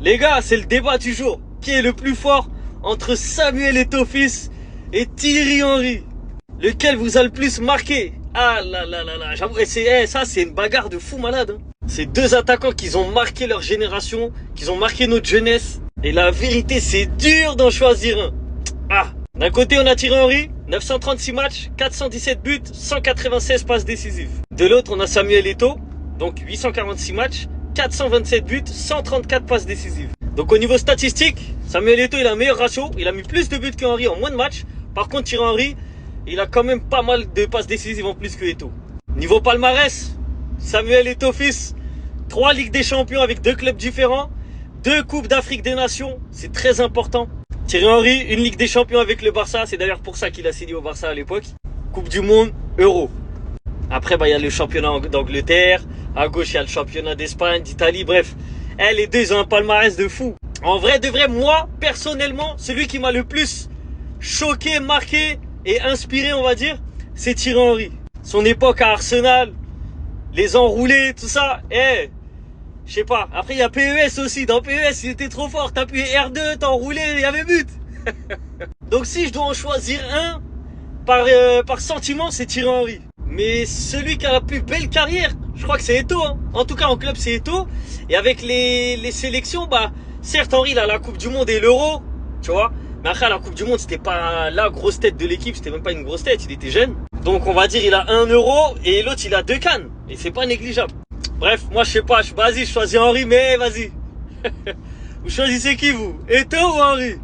Les gars, c'est le débat du jour. Qui est le plus fort entre Samuel Eto'o et Thierry Henry? Lequel vous a le plus marqué? Ah là là là là, j'avoue, ça c'est une bagarre de fou malade. Hein. C'est deux attaquants qui ont marqué leur génération, qui ont marqué notre jeunesse. Et la vérité, c'est dur d'en choisir un. Ah, d'un côté on a Thierry Henry, 936 matchs, 417 buts, 196 passes décisives. De l'autre on a Samuel Eto'o, donc 846 matchs, 427 buts, 134 passes décisives. Donc au niveau statistique, Samuel Eto'o il a un meilleur ratio, il a mis plus de buts que Henry en moins de matchs. Par contre Thierry Henry, il a quand même pas mal de passes décisives en plus que Eto'o. Niveau palmarès, Samuel Eto'o fils, 3 Ligues des Champions avec 2 clubs différents, 2 Coupes d'Afrique des Nations, c'est très important. Thierry Henry, une Ligue des Champions avec le Barça, c'est d'ailleurs pour ça qu'il a signé au Barça à l'époque. Coupe du Monde, Euro. Après, il y a le championnat d'Angleterre, à gauche il y a le championnat d'Espagne, d'Italie, bref. Les deux ils ont un palmarès de fou. En vrai de vrai, moi, personnellement, celui qui m'a le plus choqué, marqué et inspiré, on va dire, c'est Thierry Henry. Son époque à Arsenal, les enroulés, tout ça, je sais pas. Après, il y a PES aussi. Dans PES, il était trop fort. T'appuyais R2, t'enroulais, il y avait but. Donc, si je dois en choisir un, par sentiment, c'est Thierry Henry. Mais celui qui a la plus belle carrière, je crois que c'est Eto'o. Hein. En tout cas, en club, c'est Eto'o. Et avec les sélections, certes, Henry, il a la Coupe du Monde et l'Euro, tu vois. Mais après, la Coupe du Monde, c'était pas la grosse tête de l'équipe. C'était même pas une grosse tête, il était jeune. Donc, on va dire, il a 1 euro et l'autre, il a 2 cannes. Et c'est pas négligeable. Bref, moi je sais pas, vas-y, je choisis Henry, mais vas-y. Vous choisissez qui vous? Eto'o ou Henry?